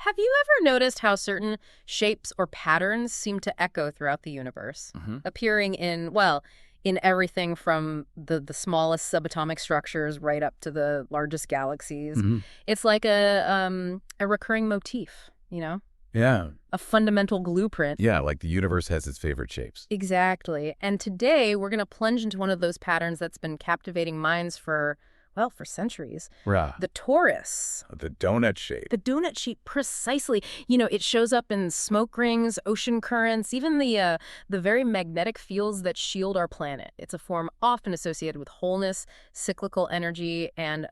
Have you ever noticed how certain shapes or patterns seem to echo throughout the universe, appearing in, well, in everything from the smallest subatomic structures right up to the largest galaxies? It's like a recurring motif, you know? Yeah. A fundamental blueprint. Yeah, like the universe has its favorite shapes. Exactly. And today we're going to plunge into one of those patterns that's been captivating minds for, well, for centuries. Rah. The torus. The donut shape. The donut shape, precisely. You know, it shows up in smoke rings, ocean currents, even the very magnetic fields that shield our planet. It's a form often associated with wholeness, cyclical energy, and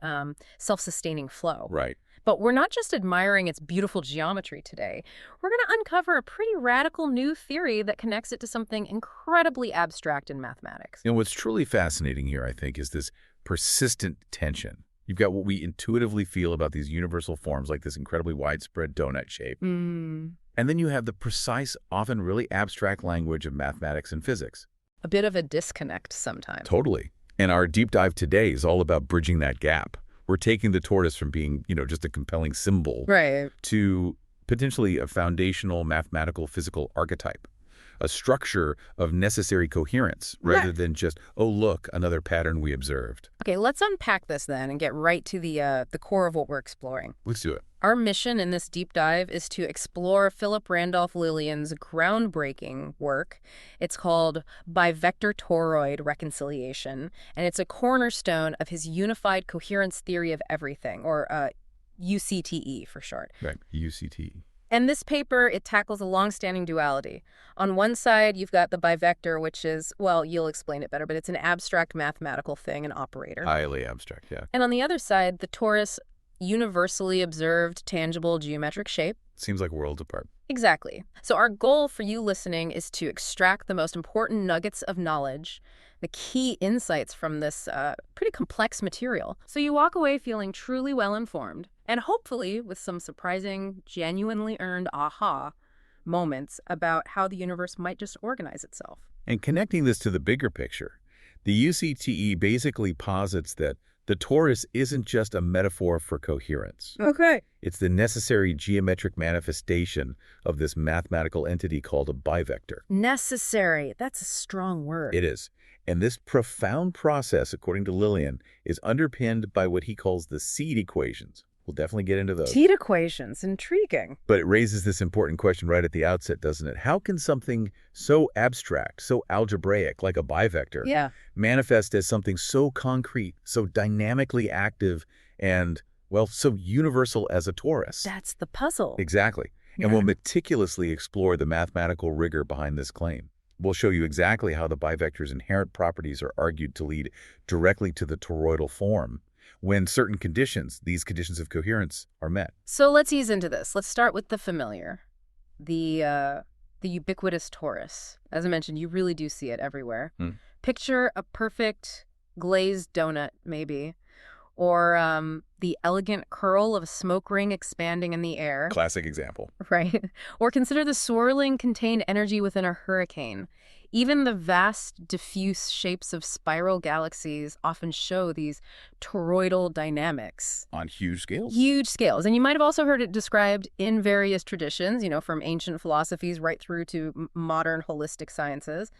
self-sustaining flow. Right. But we're not just admiring its beautiful geometry today. We're going to uncover a pretty radical new theory that connects it to something incredibly abstract in mathematics. You know, what's truly fascinating here, I think, is this persistent tension. You've got what we intuitively feel about these universal forms, like this incredibly widespread donut shape. And then you have the precise, often really abstract language of mathematics and physics. A bit of a disconnect sometimes. Totally. And our deep dive today is all about bridging that gap. We're taking the tortoise from being, just a compelling symbol to potentially a foundational mathematical physical archetype, a structure of necessary coherence rather than just, oh, look, another pattern we observed. Okay, let's unpack this then and get right to the core of what we're exploring. Let's do it. Our mission in this deep dive is to explore Philip Randolph Lilien's groundbreaking work. It's called Bivector Toroid Reconciliation, and it's a cornerstone of his unified coherence theory of everything, or UCTE for short. Right, UCTE. And this paper, it tackles a long-standing duality. On one side, you've got the bivector, which is, well, you'll explain it better, but it's an abstract mathematical thing, an operator. Highly abstract, yeah. And on the other side, the torus, universally observed, tangible geometric shape. Seems like worlds apart. Exactly. So our goal for you listening is to extract the most important nuggets of knowledge, the key insights from this pretty complex material, so you walk away feeling truly well-informed, and hopefully with some surprising, genuinely earned aha moments about how the universe might just organize itself. And connecting this to the bigger picture, the UCTE basically posits that the torus isn't just a metaphor for coherence. Okay. It's the necessary geometric manifestation of this mathematical entity called a bivector. Necessary. That's a strong word. It is. And this profound process, according to Lilien, is underpinned by what he calls the seed equations. We'll definitely get into those. Seed equations. Intriguing. But it raises this important question right at the outset, doesn't it? How can something so abstract, so algebraic, like a bivector, manifest as something so concrete, so dynamically active, and, well, so universal as a torus? That's the puzzle. Exactly. And we'll meticulously explore the mathematical rigor behind this claim. We'll show you exactly how the bivector's inherent properties are argued to lead directly to the toroidal form when certain conditions, these conditions of coherence, are met. So let's ease into this. Let's start with the familiar, the ubiquitous torus. As I mentioned, you really do see it everywhere. Picture a perfect glazed donut, maybe, or the elegant curl of a smoke ring expanding in the air. Classic example. Right. Or consider the swirling contained energy within a hurricane. Even the vast, diffuse shapes of spiral galaxies often show these toroidal dynamics. On huge scales? Huge scales. And you might have also heard it described in various traditions, from ancient philosophies right through to modern holistic sciences,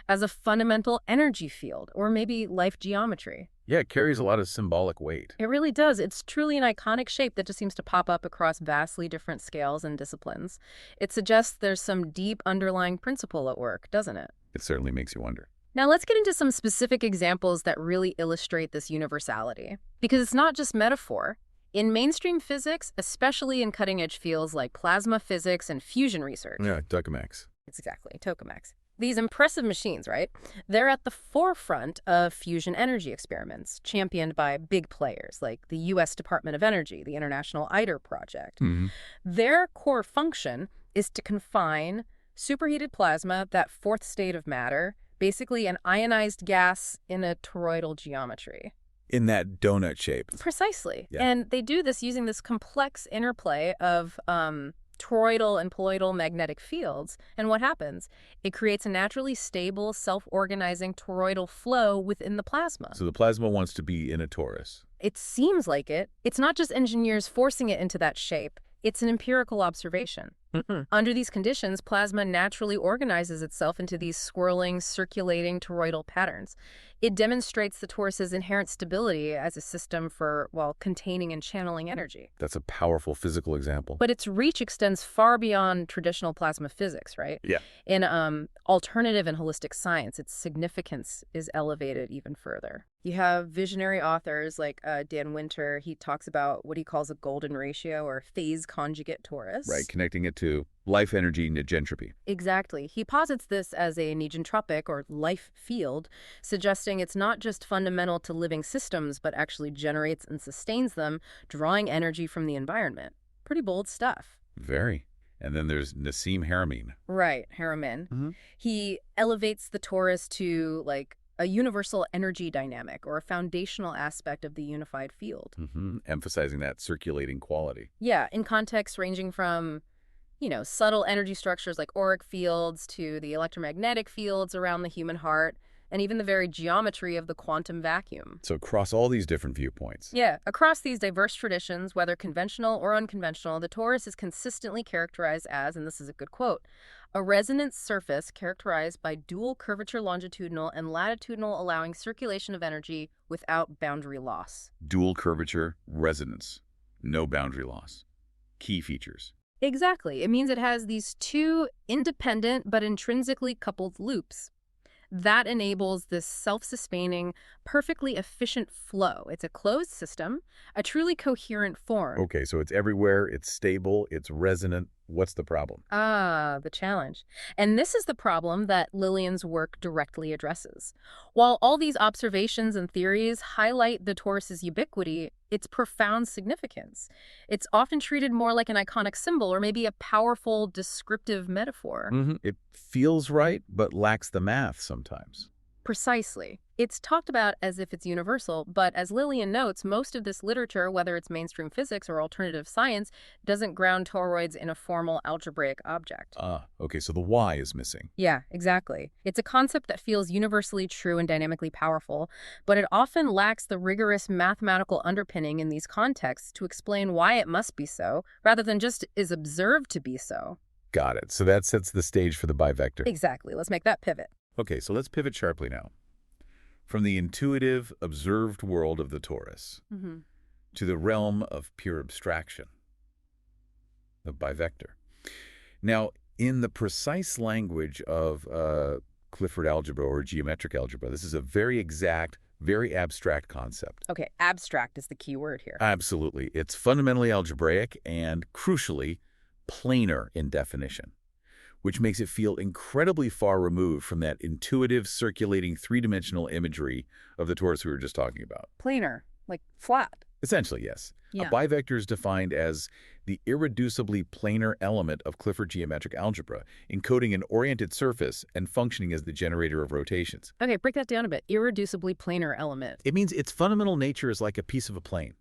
as a fundamental energy field, or maybe life geometry. Yeah, it carries a lot of symbolic weight. It really does. It's truly an iconic shape that just seems to pop up across vastly different scales and disciplines. It suggests there's some deep underlying principle at work, doesn't it? It certainly makes you wonder. Now let's get into some specific examples that really illustrate this universality. Because it's not just metaphor. In mainstream physics, especially in cutting-edge fields like plasma physics and fusion research. Yeah, tokamaks. Exactly, tokamaks. These impressive machines, right? They're at the forefront of fusion energy experiments, championed by big players like the U.S. Department of Energy, the International ITER project. Their core function is to confine superheated plasma, that fourth state of matter, basically an ionized gas in a toroidal geometry. In that donut shape. Precisely. Yeah. And they do this using this complex interplay of toroidal and poloidal magnetic fields. And what happens? It creates a naturally stable, self-organizing toroidal flow within the plasma. So the plasma wants to be in a torus. It seems like it. It's not just engineers forcing it into that shape. It's an empirical observation. Under these conditions, plasma naturally organizes itself into these swirling, circulating toroidal patterns. It demonstrates the torus's inherent stability as a system for, well, containing and channeling energy. That's a powerful physical example. But its reach extends far beyond traditional plasma physics, right? Yeah. In alternative and holistic science, its significance is elevated even further. You have visionary authors like Dan Winter. He talks about what he calls a golden ratio or phase conjugate torus. Right, connecting it to life energy negentropy. Exactly. He posits this as a negentropic or life field, suggesting it's not just fundamental to living systems, but actually generates and sustains them, drawing energy from the environment. Pretty bold stuff. Very. And then there's Nassim Haramein. Right, Haramein. He elevates the torus to, like, a universal energy dynamic or a foundational aspect of the unified field. Emphasizing that circulating quality. Yeah, in contexts ranging from, subtle energy structures like auric fields to the electromagnetic fields around the human heart, and even the very geometry of the quantum vacuum. So across all these different viewpoints. Yeah, across these diverse traditions, whether conventional or unconventional, the torus is consistently characterized as, and this is a good quote, a resonant surface characterized by dual curvature longitudinal and latitudinal allowing circulation of energy without boundary loss. Dual curvature, resonance, no boundary loss. Key features. Exactly. It means it has these two independent but intrinsically coupled loops. That enables this self-sustaining, perfectly efficient flow. It's a closed system, a truly coherent form. Okay, so it's everywhere, it's stable, it's resonant. What's the problem? The challenge. And this is the problem that Lilien's work directly addresses. While all these observations and theories highlight the torus's ubiquity, its profound significance, it's often treated more like an iconic symbol or maybe a powerful descriptive metaphor. It feels right, but lacks the math sometimes. Precisely. It's talked about as if it's universal, but as Lilien notes, most of this literature, whether it's mainstream physics or alternative science, doesn't ground toroids in a formal algebraic object. Okay, so the why is missing. Yeah, exactly. It's a concept that feels universally true and dynamically powerful, but it often lacks the rigorous mathematical underpinning in these contexts to explain why it must be so, rather than just is observed to be so. Got it. So that sets the stage for the bivector. Exactly. Let's make that pivot. Okay, so let's pivot sharply now. From the intuitive, observed world of the torus to the realm of pure abstraction, the bivector. Now, in the precise language of Clifford algebra or geometric algebra, this is a very exact, very abstract concept. Okay, abstract is the key word here. Absolutely. It's fundamentally algebraic and, crucially, planar in definition, which makes it feel incredibly far removed from that intuitive, circulating, three-dimensional imagery of the torus we were just talking about. Planar, like flat. Essentially, yes. Yeah. A bivector is defined as the irreducibly planar element of Clifford geometric algebra, encoding an oriented surface and functioning as the generator of rotations. Okay, break that down a bit. Irreducibly planar element. It means its fundamental nature is like a piece of a plane.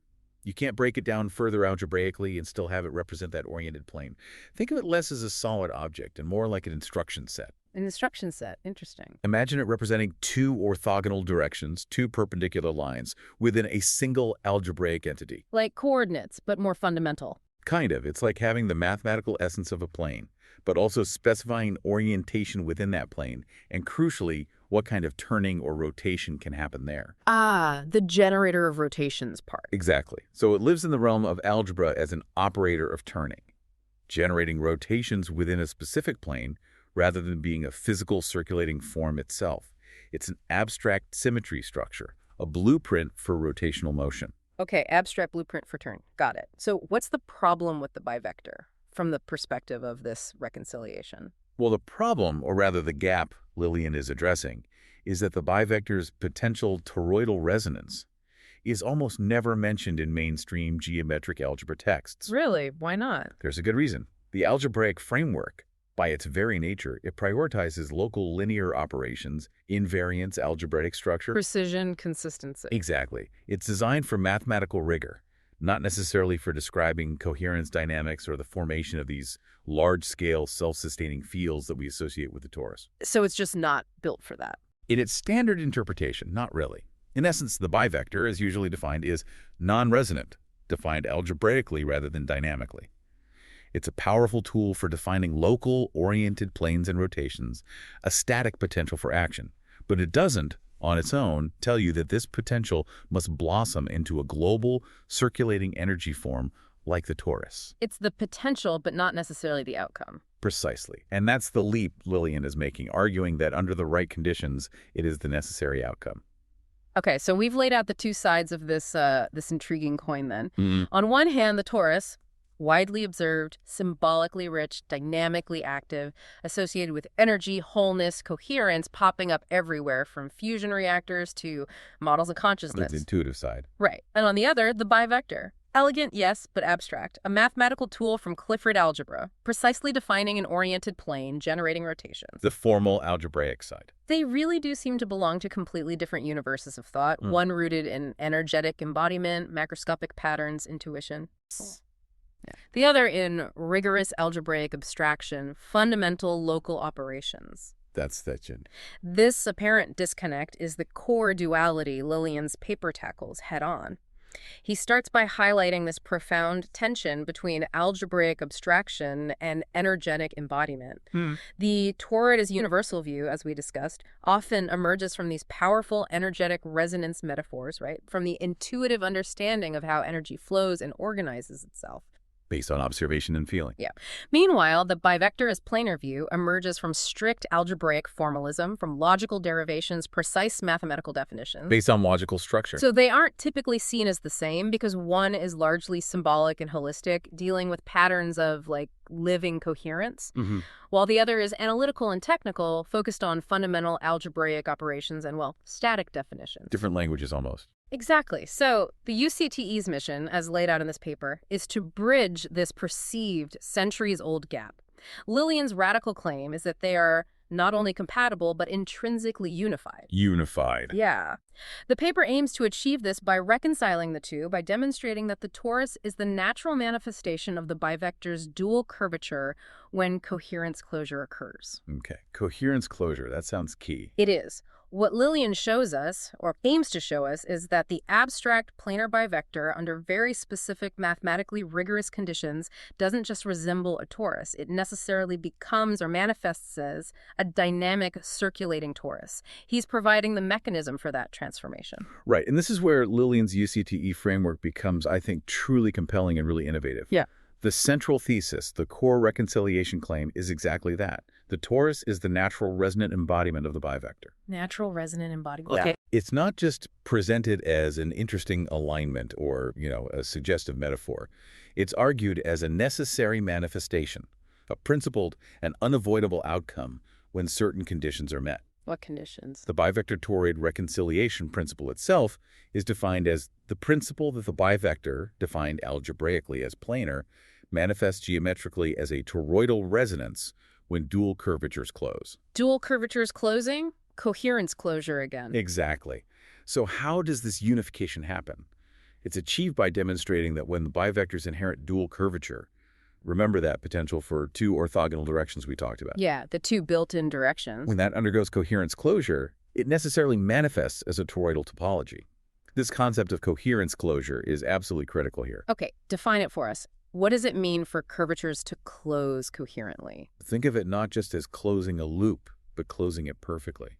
You can't break it down further algebraically and still have it represent that oriented plane. Think of it less as a solid object and more like an instruction set. An instruction set. Interesting. Imagine it representing two orthogonal directions, two perpendicular lines, within a single algebraic entity. Like coordinates, but more fundamental. Kind of. It's like having the mathematical essence of a plane, but also specifying orientation within that plane, and crucially, what kind of turning or rotation can happen there. The generator of rotations part. Exactly. So it lives in the realm of algebra as an operator of turning, generating rotations within a specific plane rather than being a physical circulating form itself. It's an abstract symmetry structure, a blueprint for rotational motion. Okay, abstract blueprint for turn. Got it. So what's the problem with the bivector from the perspective of this reconciliation? Well, the problem, or rather the gap Lilien is addressing, is that the bivector's potential toroidal resonance is almost never mentioned in mainstream geometric algebra texts. Really? Why not? There's a good reason. The algebraic framework, by its very nature, it prioritizes local linear operations, invariance, algebraic structure. Precision, consistency. Exactly. It's designed for mathematical rigor, not necessarily for describing coherence dynamics or the formation of these large-scale self-sustaining fields that we associate with the torus. So it's just not built for that. In its standard interpretation, not really. In essence, the bivector, as usually defined, is non-resonant, defined algebraically rather than dynamically. It's a powerful tool for defining local-oriented planes and rotations, a static potential for action. But it doesn't, on its own, tell you that this potential must blossom into a global, circulating energy form like the torus. It's the potential, but not necessarily the outcome. Precisely. And that's the leap Lilien is making, arguing that under the right conditions, it is the necessary outcome. Okay, so we've laid out the two sides of this intriguing coin then. Mm-hmm. On one hand, the torus, widely observed, symbolically rich, dynamically active, associated with energy, wholeness, coherence, popping up everywhere from fusion reactors to models of consciousness. The intuitive side. Right. And on the other, the bivector. Elegant, yes, but abstract. A mathematical tool from Clifford Algebra, precisely defining an oriented plane, generating rotations. The formal algebraic side. They really do seem to belong to completely different universes of thought, one rooted in energetic embodiment, macroscopic patterns, intuition. Yeah. The other in rigorous algebraic abstraction, fundamental local operations. That's that. This apparent disconnect is the core duality Lilien's paper tackles head-on. He starts by highlighting this profound tension between algebraic abstraction and energetic embodiment. The toroid as universal view, as we discussed, often emerges from these powerful energetic resonance metaphors, right? From the intuitive understanding of how energy flows and organizes itself. Based on observation and feeling. Yeah. Meanwhile, the bivector as planar view emerges from strict algebraic formalism, from logical derivations, precise mathematical definitions. Based on logical structure. So they aren't typically seen as the same because one is largely symbolic and holistic, dealing with patterns of, like, living coherence, while the other is analytical and technical, focused on fundamental algebraic operations and, well, static definitions. Different languages almost. Exactly. So the UCTE's mission, as laid out in this paper, is to bridge this perceived centuries-old gap. Lilien's radical claim is that they are not only compatible, but intrinsically unified. Unified. Yeah. The paper aims to achieve this by reconciling the two, by demonstrating that the torus is the natural manifestation of the bivector's dual curvature when coherence closure occurs. Okay. Coherence closure. That sounds key. It is. What Lilien shows us, or aims to show us, is that the abstract planar bivector, under very specific mathematically rigorous conditions, doesn't just resemble a torus. It necessarily becomes or manifests as a dynamic circulating torus. He's providing the mechanism for that transformation. Right. And this is where Lilien's UCTE framework becomes, I think, truly compelling and really innovative. Yeah. The central thesis, the core reconciliation claim, is exactly that. The torus is the natural resonant embodiment of the bivector. Natural resonant embodiment. Okay. It's not just presented as an interesting alignment or, a suggestive metaphor. It's argued as a necessary manifestation, a principled and unavoidable outcome when certain conditions are met. What conditions? The bivector toroid reconciliation principle itself is defined as the principle that the bivector, defined algebraically as planar, manifests geometrically as a toroidal resonance when dual curvatures close. Dual curvatures closing? Coherence closure again. Exactly. So how does this unification happen? It's achieved by demonstrating that when the bivectors inherit dual curvature, remember that potential for two orthogonal directions we talked about. Yeah, the two built-in directions. When that undergoes coherence closure, it necessarily manifests as a toroidal topology. This concept of coherence closure is absolutely critical here. Okay, define it for us. What does it mean for curvatures to close coherently? Think of it not just as closing a loop, but closing it perfectly.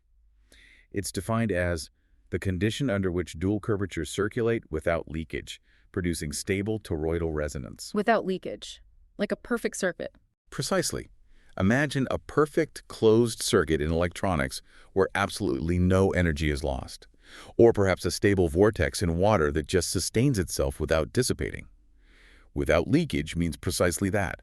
It's defined as the condition under which dual curvatures circulate without leakage, producing stable toroidal resonance. Without leakage. Like a perfect circuit. Precisely. Imagine a perfect closed circuit in electronics where absolutely no energy is lost. Or perhaps a stable vortex in water that just sustains itself without dissipating. Without leakage means precisely that.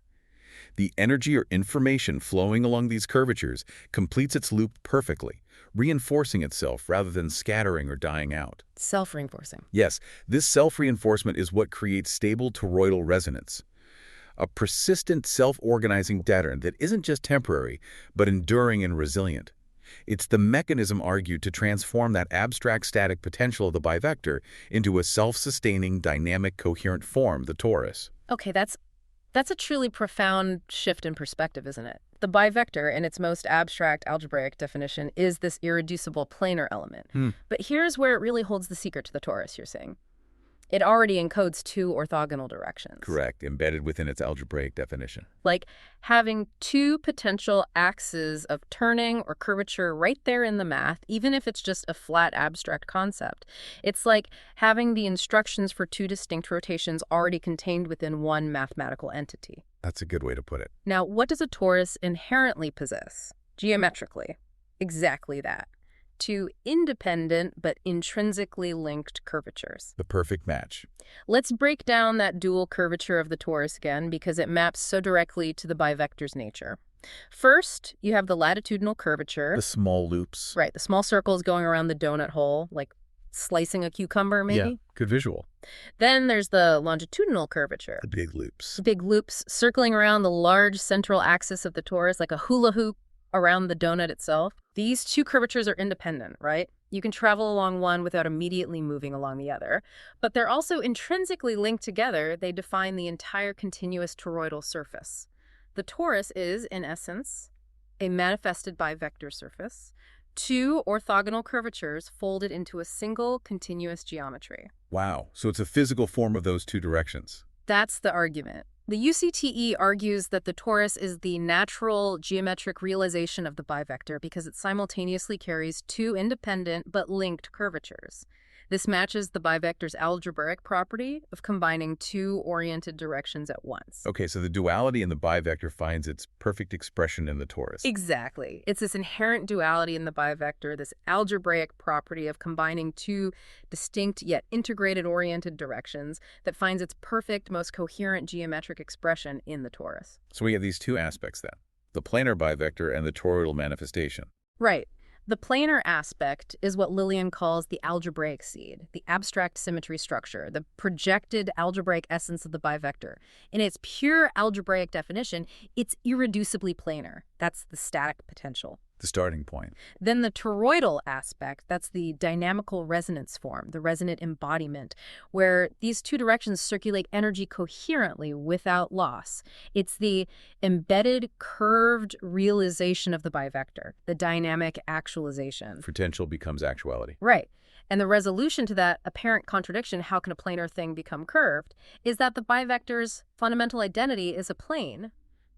The energy or information flowing along these curvatures completes its loop perfectly, reinforcing itself rather than scattering or dying out. Self-reinforcing. Yes, this self-reinforcement is what creates stable toroidal resonance. A persistent self-organizing pattern that isn't just temporary, but enduring and resilient. It's the mechanism argued to transform that abstract static potential of the bivector into a self-sustaining, dynamic, coherent form, the torus. Okay, that's a truly profound shift in perspective, isn't it? The bivector, in its most abstract algebraic definition, is this irreducible planar element. But here's where it really holds the secret to the torus, you're saying. It already encodes two orthogonal directions. Correct, embedded within its algebraic definition. Like having two potential axes of turning or curvature right there in the math, even if it's just a flat abstract concept. It's like having the instructions for two distinct rotations already contained within one mathematical entity. That's a good way to put it. Now, what does a torus inherently possess? Geometrically, exactly that. Two independent but intrinsically linked curvatures. The perfect match. Let's break down that dual curvature of the torus again because it maps so directly to the bivector's nature. First, you have the latitudinal curvature. The small loops. Right, the small circles going around the donut hole, like slicing a cucumber, maybe? Yeah, good visual. Then there's the longitudinal curvature. The big loops. The big loops circling around the large central axis of the torus like a hula hoop around the donut itself. These two curvatures are independent, right? You can travel along one without immediately moving along the other. But they're also intrinsically linked together. They define the entire continuous toroidal surface. The torus is, in essence, a manifested bivector surface. Two orthogonal curvatures folded into a single continuous geometry. Wow, so it's a physical form of those two directions. That's the argument. The UCTE argues that the torus is the natural geometric realization of the bivector because it simultaneously carries two independent but linked curvatures. This matches the bivector's algebraic property of combining two oriented directions at once. Okay, so the duality in the bivector finds its perfect expression in the torus. Exactly. It's this inherent duality in the bivector, this algebraic property of combining two distinct yet integrated oriented directions that finds its perfect, most coherent geometric expression in the torus. So we have these two aspects then, the planar bivector and the toroidal manifestation. Right. The planar aspect is what Lilien calls the algebraic seed, the abstract symmetry structure, the projected algebraic essence of the bivector. In its pure algebraic definition, it's irreducibly planar. That's the static potential. The starting point. Then the toroidal aspect, that's the dynamical resonance form, the resonant embodiment, where these two directions circulate energy coherently without loss. It's the embedded, curved realization of the bivector, the dynamic actualization. Potential becomes actuality. Right. And the resolution to that apparent contradiction, how can a planar thing become curved, is that the bivector's fundamental identity is a plane.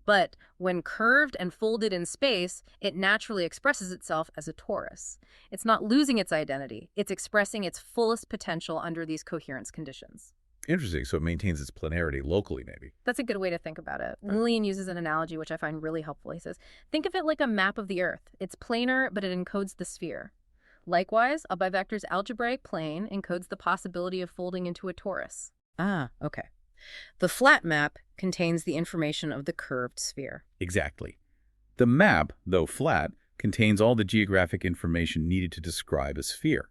But when curved and folded in space, it naturally expresses itself as a torus. It's not losing its identity. It's expressing its fullest potential under these coherence conditions. Interesting. So it maintains its planarity locally, maybe. That's a good way to think about it. Lilien uses an analogy which I find really helpful. He says, think of it like a map of the Earth. It's planar, but it encodes the sphere. Likewise, a bivector's algebraic plane encodes the possibility of folding into a torus. Ah, okay. The flat map contains the information of the curved sphere. Exactly. The map, though flat, contains all the geographic information needed to describe a sphere.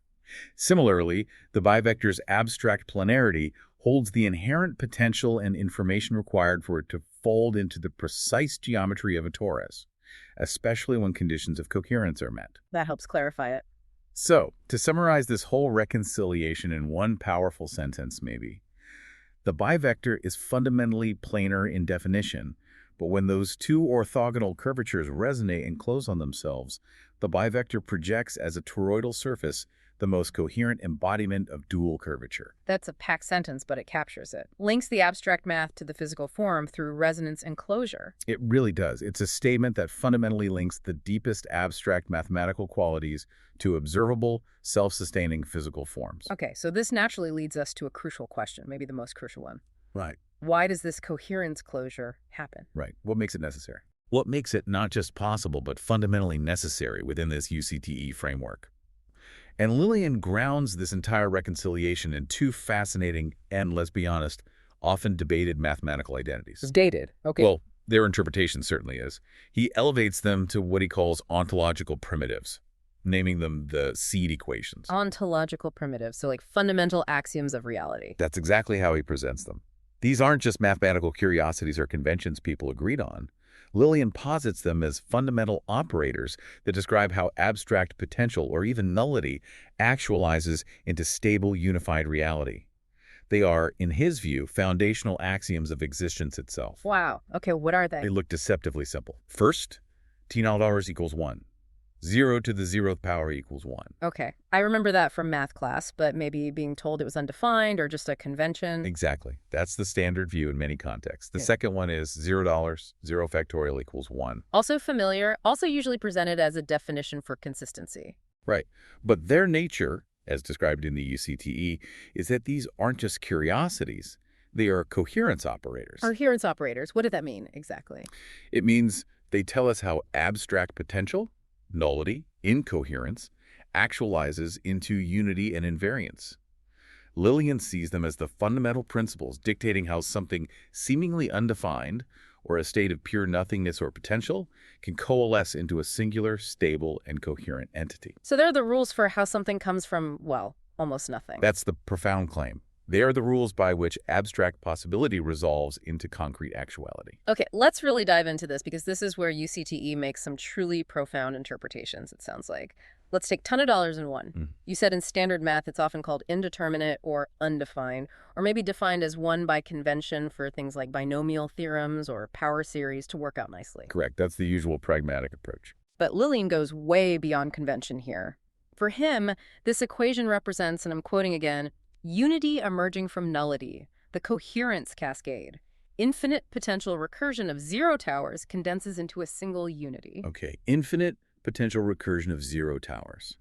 Similarly, the bivector's abstract planarity holds the inherent potential and information required for it to fold into the precise geometry of a torus, especially when conditions of coherence are met. That helps clarify it. So, to summarize this whole reconciliation in one powerful sentence, maybe, the bivector is fundamentally planar in definition, but when those two orthogonal curvatures resonate and close on themselves, the bivector projects as a toroidal surface the most coherent embodiment of dual curvature. That's a packed sentence, but it captures it. Links the abstract math to the physical form through resonance and closure. It really does. It's a statement that fundamentally links the deepest abstract mathematical qualities to observable, self-sustaining physical forms. Okay, so this naturally leads us to a crucial question, maybe the most crucial one. Right. Why does this coherence closure happen? Right. What makes it necessary? What makes it not just possible, but fundamentally necessary within this UCTE framework? And Lilien grounds this entire reconciliation in two fascinating and, let's be honest, often debated mathematical identities. It's dated. Okay. Well, their interpretation certainly is. He elevates them to what he calls ontological primitives, naming them the seed equations. Ontological primitives, so like fundamental axioms of reality. That's exactly how he presents them. These aren't just mathematical curiosities or conventions people agreed on. Lilien posits them as fundamental operators that describe how abstract potential or even nullity actualizes into stable, unified reality. They are, in his view, foundational axioms of existence itself. Wow. Okay, what are they? They look deceptively simple. First, T naught r is equals 1. 0 to the 0th power equals 1. Okay. I remember that from math class, but maybe being told it was undefined or just a convention. Exactly. That's the standard view in many contexts. The second one is $0, 0 factorial equals 1. Also familiar, also usually presented as a definition for consistency. Right. But their nature, as described in the UCTE, is that these aren't just curiosities. They are coherence operators. Coherence operators. What did that mean exactly? It means they tell us how abstract potential, nullity, incoherence, actualizes into unity and invariance. Lilien sees them as the fundamental principles dictating how something seemingly undefined, or a state of pure nothingness or potential, can coalesce into a singular, stable, and coherent entity. So they're the rules for how something comes from, well, almost nothing. That's the profound claim. They are the rules by which abstract possibility resolves into concrete actuality. Okay, let's really dive into this because this is where UCTE makes some truly profound interpretations, it sounds like. Let's take ton of dollars in one. You said in standard math it's often called indeterminate or undefined, or maybe defined as one by convention for things like binomial theorems or power series to work out nicely. Correct. That's the usual pragmatic approach. But Lilien goes way beyond convention here. For him, this equation represents, and I'm quoting again, unity emerging from nullity, the coherence cascade. Infinite potential recursion of zero towers condenses into a single unity. Okay, infinite potential recursion of zero towers.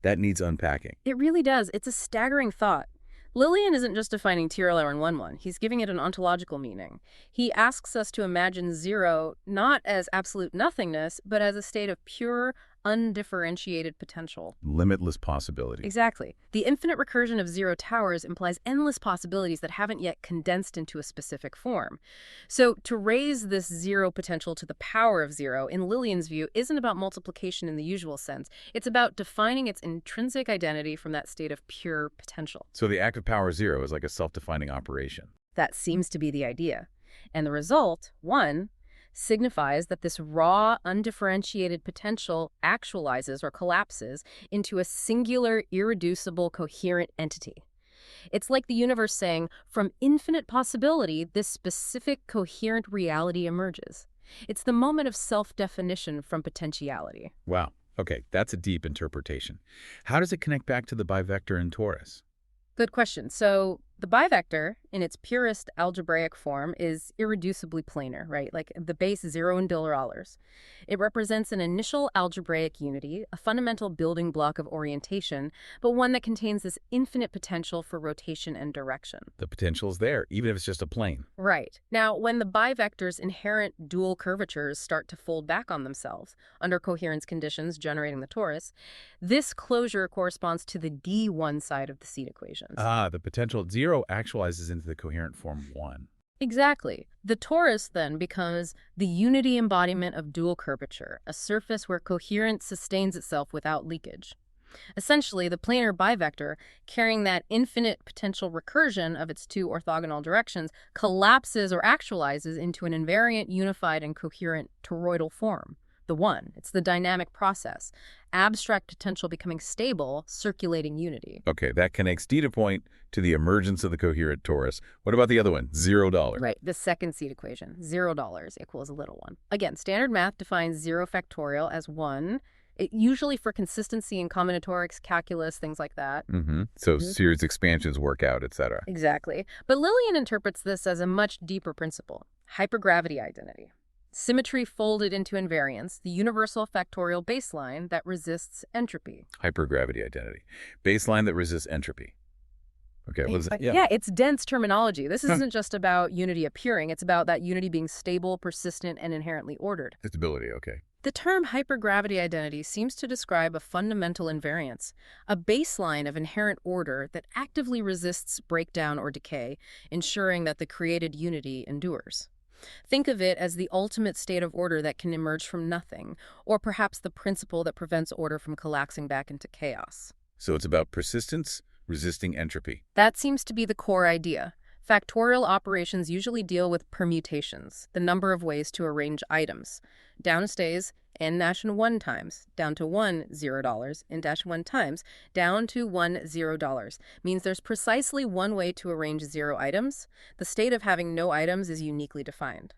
That needs unpacking. It really does. It's a staggering thought. Lilien isn't just defining TRL in 1-1. He's giving it an ontological meaning. He asks us to imagine zero not as absolute nothingness, but as a state of pure, undifferentiated potential. Limitless possibility. Exactly. The infinite recursion of zero towers implies endless possibilities that haven't yet condensed into a specific form. So to raise this zero potential to the power of zero, in Lilien's view, isn't about multiplication in the usual sense. It's about defining its intrinsic identity from that state of pure potential. So the act of power zero is like a self-defining operation. That seems to be the idea. And the result, 1, signifies that this raw, undifferentiated potential actualizes or collapses into a singular, irreducible, coherent entity. It's like the universe saying, from infinite possibility, this specific, coherent reality emerges. It's the moment of self-definition from potentiality. Wow. Okay, that's a deep interpretation. How does it connect back to the bivector in torus? Good question. So the bivector, in its purest algebraic form, is irreducibly planar, right? Like the base 0 and $. It represents an initial algebraic unity, a fundamental building block of orientation, but one that contains this infinite potential for rotation and direction. The potential is there, even if it's just a plane. Right. Now, when the bivector's inherent dual curvatures start to fold back on themselves under coherence conditions generating the torus, this closure corresponds to the D1 side of the seed equations. The potential at 0 actualizes into the coherent form 1. Exactly. The torus then becomes the unity embodiment of dual curvature, a surface where coherence sustains itself without leakage. Essentially, the planar bivector, carrying that infinite potential recursion of its two orthogonal directions, collapses or actualizes into an invariant, unified, and coherent toroidal form. The one. It's the dynamic process. Abstract potential becoming stable, circulating unity. Okay, that connects data point to the emergence of the coherent torus. What about the other one? $0. Right, the second seed equation. $0 equals a little one. Again, standard math defines 0 factorial as 1. Usually for consistency in combinatorics, calculus, things like that. So series expansions work out, etc. Exactly. But Lilien interprets this as a much deeper principle. Hypergravity identity. Symmetry folded into invariance, the universal factorial baseline that resists entropy. Hypergravity identity. Baseline that resists entropy. Okay, what is it? Yeah, it's dense terminology. This isn't just about unity appearing. It's about that unity being stable, persistent, and inherently ordered. Stability, okay. The term hypergravity identity seems to describe a fundamental invariance, a baseline of inherent order that actively resists breakdown or decay, ensuring that the created unity endures. Think of it as the ultimate state of order that can emerge from nothing, or perhaps the principle that prevents order from collapsing back into chaos. So it's about persistence, resisting entropy. That seems to be the core idea. Factorial operations usually deal with permutations, the number of ways to arrange items. Down stays n-1 times, down to $1 n-1 times, down to $1 means there's precisely one way to arrange 0 items. The state of having no items is uniquely defined.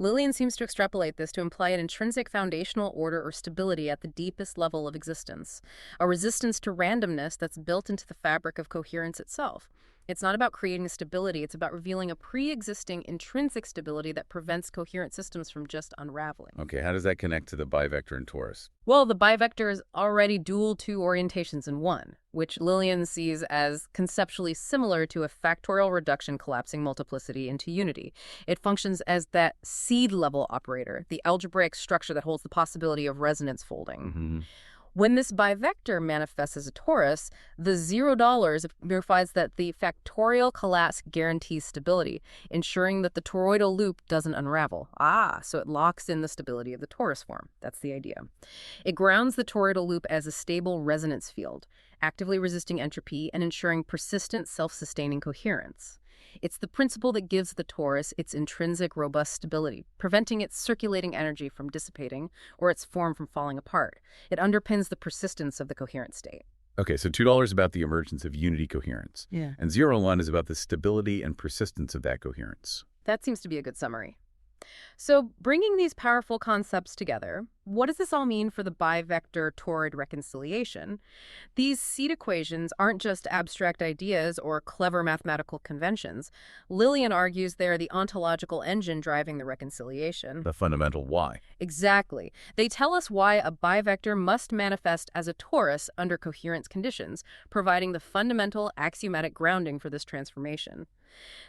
Lilien seems to extrapolate this to imply an intrinsic foundational order or stability at the deepest level of existence, a resistance to randomness that's built into the fabric of coherence itself. It's not about creating stability, it's about revealing a pre-existing intrinsic stability that prevents coherent systems from just unraveling. Okay, how does that connect to the bivector and torus? Well, the bivector is already dual two orientations in one, which Lilien sees as conceptually similar to a factorial reduction collapsing multiplicity into unity. It functions as that seed-level operator, the algebraic structure that holds the possibility of resonance folding. When this bivector manifests as a torus, the $0 verifies that the factorial collapse guarantees stability, ensuring that the toroidal loop doesn't unravel. So it locks in the stability of the torus form. That's the idea. It grounds the toroidal loop as a stable resonance field, actively resisting entropy and ensuring persistent self-sustaining coherence. It's the principle that gives the torus its intrinsic robust stability, preventing its circulating energy from dissipating or its form from falling apart. It underpins the persistence of the coherent state. Okay, so $2 is about the emergence of unity coherence. Yeah. And 0 is about the stability and persistence of that coherence. That seems to be a good summary. So bringing these powerful concepts together, what does this all mean for the bivector toroid reconciliation? These seed equations aren't just abstract ideas or clever mathematical conventions. Lilien argues they're the ontological engine driving the reconciliation. The fundamental why. Exactly. They tell us why a bivector must manifest as a torus under coherence conditions, providing the fundamental axiomatic grounding for this transformation.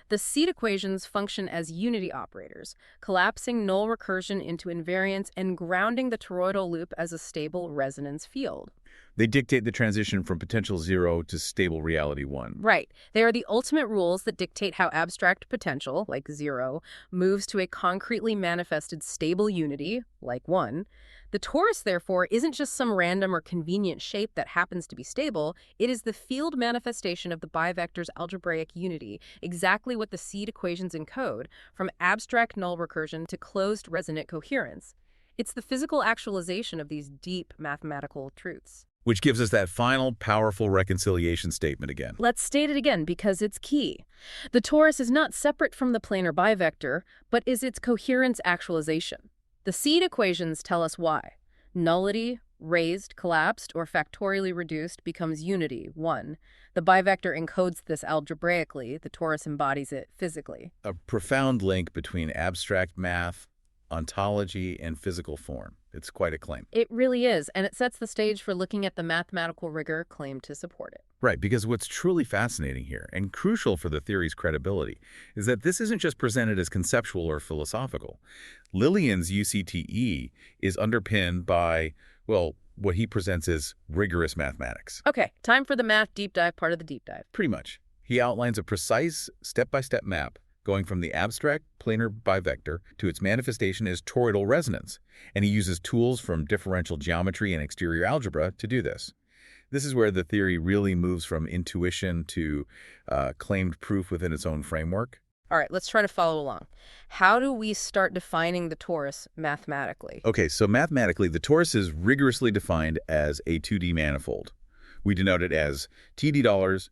The seed equations function as unity operators, collapsing null recursion into invariance and grounding the toroidal loop as a stable resonance field. They dictate the transition from potential 0 to stable reality 1. Right. They are the ultimate rules that dictate how abstract potential, like 0, moves to a concretely manifested stable unity, like 1. The torus, therefore, isn't just some random or convenient shape that happens to be stable. It is the field manifestation of the bivector's algebraic unity, exactly what the seed equations encode, from abstract null recursion to closed resonant coherence. It's the physical actualization of these deep mathematical truths. Which gives us that final, powerful reconciliation statement again. Let's state it again because it's key. The torus is not separate from the planar bivector, but is its coherence actualization. The seed equations tell us why. Nullity, raised, collapsed, or factorially reduced becomes unity, 1. The bivector encodes this algebraically. The torus embodies it physically. A profound link between abstract math, ontology, and physical form. It's quite a claim. It really is, and it sets the stage for looking at the mathematical rigor claimed to support it. Right, because what's truly fascinating here, and crucial for the theory's credibility, is that this isn't just presented as conceptual or philosophical. Lilien's UCTE is underpinned by, well, what he presents as rigorous mathematics. Okay, time for the math deep dive part of the deep dive. Pretty much. He outlines a precise step-by-step map going from the abstract planar bivector to its manifestation as toroidal resonance, and he uses tools from differential geometry and exterior algebra to do this. This is where the theory really moves from intuition to claimed proof within its own framework. All right, let's try to follow along. How do we start defining the torus mathematically? Okay, so mathematically, the torus is rigorously defined as a 2D manifold. We denote it as $TD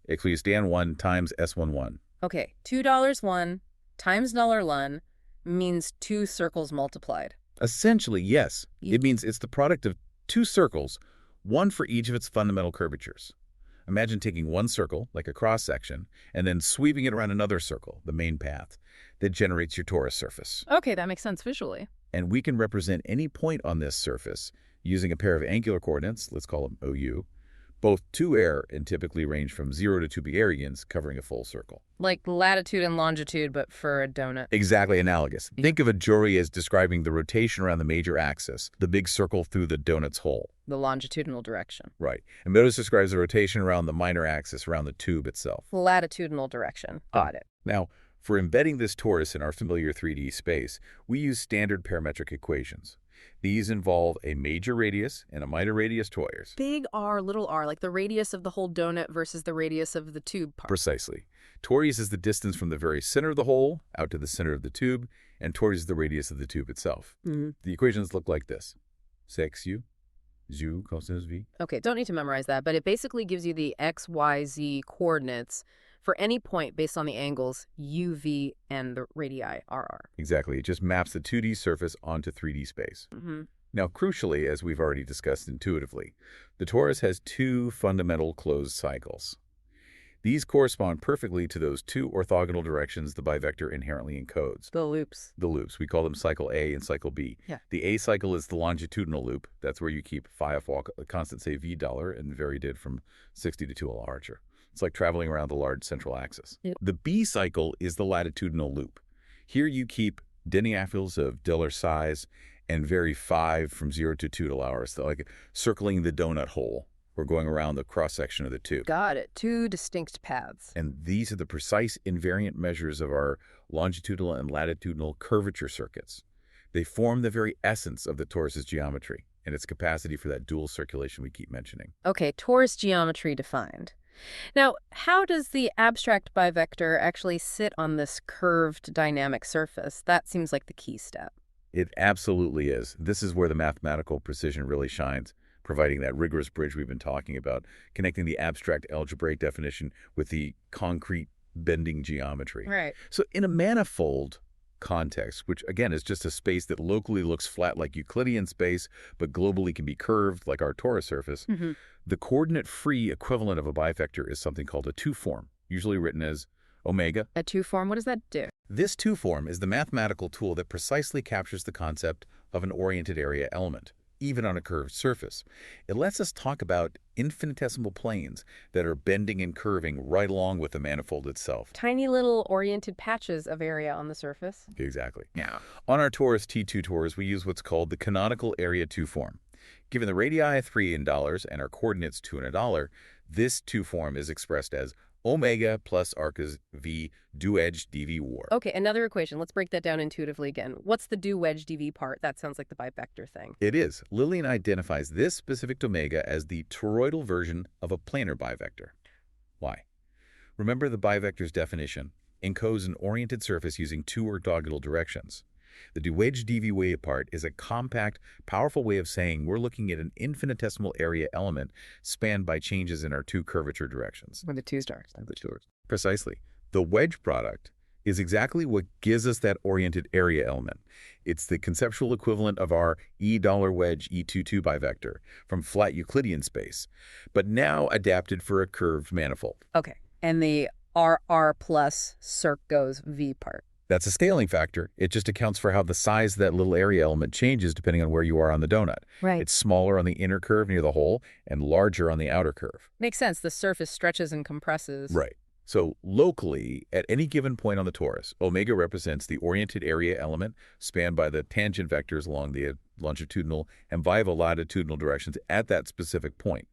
equals Dan1 times S11. Okay, $2 times $1 means 2 circles multiplied. Essentially, yes. It means it's the product of 2 circles, one for each of its fundamental curvatures. Imagine taking one circle, like a cross-section, and then sweeping it around another circle, the main path, that generates your torus surface. Okay, that makes sense visually. And we can represent any point on this surface using a pair of angular coordinates, let's call them OU, both 2-air and typically range from 0 to 2 Arieans, covering a full circle. Like latitude and longitude, but for a donut. Exactly analogous. Think of a jury as describing the rotation around the major axis, the big circle through the donut's hole. The longitudinal direction. Right. And Meadows describes the rotation around the minor axis around the tube itself. Latitudinal direction. Got it. Now, for embedding this torus in our familiar 3D space, we use standard parametric equations. These involve a major radius and a minor radius torus. Big R, little r, like the radius of the whole donut versus the radius of the tube part. Precisely. Torus is the distance from the very center of the hole out to the center of the tube, and torus is the radius of the tube itself. The equations look like this. 6u, zu cosinus v. Okay, don't need to memorize that, but it basically gives you the x, y, z coordinates for any point based on the angles u, v, and the radii r. Exactly. It just maps the 2D surface onto 3D space. Now, crucially, as we've already discussed intuitively, the torus has two fundamental closed cycles. These correspond perfectly to those two orthogonal directions the bivector inherently encodes. The loops. The loops. We call them cycle A and cycle B. Yeah. The A cycle is the longitudinal loop. That's where you keep phi of a constant, say, v dollar, and vary did from 60 to 2L Archer. It's like traveling around the large central axis. Yep. The B cycle is the latitudinal loop. Here you keep deniaphils of Diller size and vary 5 from 0 to 2 hours, so like circling the donut hole. We're going around the cross-section of the tube. Got it. Two distinct paths. And these are the precise invariant measures of our longitudinal and latitudinal curvature circuits. They form the very essence of the torus's geometry and its capacity for that dual circulation we keep mentioning. Okay, torus geometry defined. Now, how does the abstract bivector actually sit on this curved dynamic surface? That seems like the key step. It absolutely is. This is where the mathematical precision really shines, providing that rigorous bridge we've been talking about, connecting the abstract algebraic definition with the concrete bending geometry. Right. So in a manifold context, which again is just a space that locally looks flat like Euclidean space, but globally can be curved like our torus surface, the coordinate-free equivalent of a bivector is something called a two-form, usually written as omega. A two-form, what does that do? This two-form is the mathematical tool that precisely captures the concept of an oriented area element, even on a curved surface. It lets us talk about infinitesimal planes that are bending and curving right along with the manifold itself. Tiny little oriented patches of area on the surface. Exactly. Yeah. On our torus T2 torus, we use what's called the canonical area two-form. Given the radii 3 in dollars and our coordinates 2 and $1, this two-form is expressed as omega plus arcus v do edge dv war. Okay, another equation. Let's break that down intuitively again. What's the do wedge dv part? That sounds like the bivector thing. It is. Lilien identifies this specific omega as the toroidal version of a planar bivector. Why? Remember the bivector's definition encodes an oriented surface using two orthogonal directions. The do wedge dv way part is a compact, powerful way of saying we're looking at an infinitesimal area element spanned by changes in our two curvature directions. Where the two stars. Precisely. The wedge product is exactly what gives us that oriented area element. It's the conceptual equivalent of our E dollar wedge E22 bivector from flat Euclidean space, but now adapted for a curved manifold. Okay, and the RR plus circ goes V part. That's a scaling factor. It just accounts for how the size of that little area element changes depending on where you are on the donut. Right. It's smaller on the inner curve near the hole and larger on the outer curve. Makes sense. The surface stretches and compresses. Right. So locally, at any given point on the torus, omega represents the oriented area element spanned by the tangent vectors along the longitudinal and latitudinal directions at that specific point.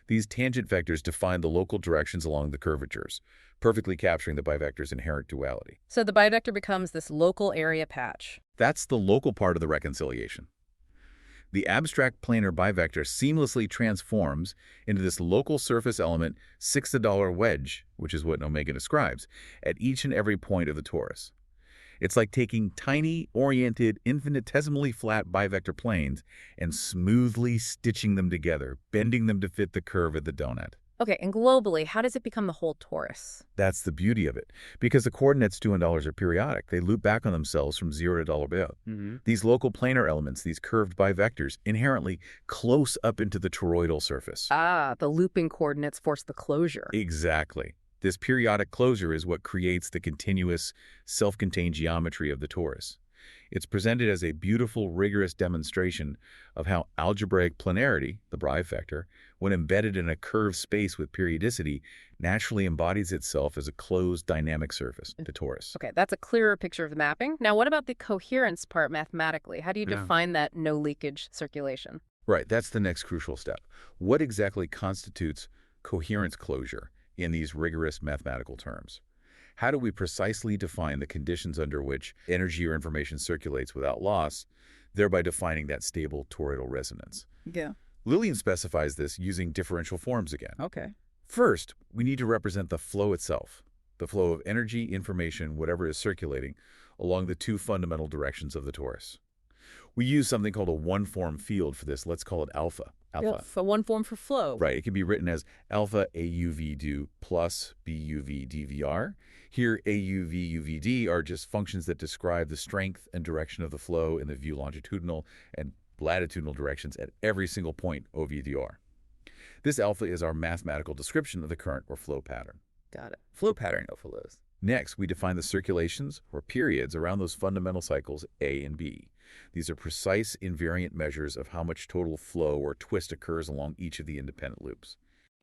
These tangent vectors define the local directions along the curvatures, perfectly capturing the bivector's inherent duality. So the bivector becomes this local area patch. That's the local part of the reconciliation. The abstract planar bivector seamlessly transforms into this local surface element 6 to dollar wedge, which is what omega describes, at each and every point of the torus. It's like taking tiny, oriented, infinitesimally flat bivector planes and smoothly stitching them together, bending them to fit the curve of the donut. Okay, and globally, how does it become the whole torus? That's the beauty of it. Because the coordinates 2 and dollars are periodic, they loop back on themselves from 0 to dollar bill. These local planar elements, these curved bivectors, inherently close up into the toroidal surface. Ah, the looping coordinates force the closure. Exactly. This periodic closure is what creates the continuous, self-contained geometry of the torus. It's presented as a beautiful, rigorous demonstration of how algebraic planarity, the bivector, when embedded in a curved space with periodicity, naturally embodies itself as a closed dynamic surface, the torus. Okay, that's a clearer picture of the mapping. Now, what about the coherence part mathematically? How do you define that no leakage circulation? Right, that's the next crucial step. What exactly constitutes coherence closure in these rigorous mathematical terms? How do we precisely define the conditions under which energy or information circulates without loss? thereby defining that stable toroidal resonance. Yeah. Lilien specifies this using differential forms again. Okay. First, we need to represent the flow itself, the flow of energy, information, whatever is circulating, along the two fundamental directions of the torus. We use something called a one-form field for this. Let's call it alpha. Alpha. Yeah, one form for flow. Right. It can be written as alpha AUV do plus BUV dVr. Here, AUV UVD are just functions that describe the strength and direction of the flow in the view longitudinal and latitudinal directions at every single point OVDR. This alpha is our mathematical description of the current or flow pattern. Got it. Flow pattern flows. Next, we define the circulations or periods around those fundamental cycles A and B. These are precise invariant measures of how much total flow or twist occurs along each of the independent loops.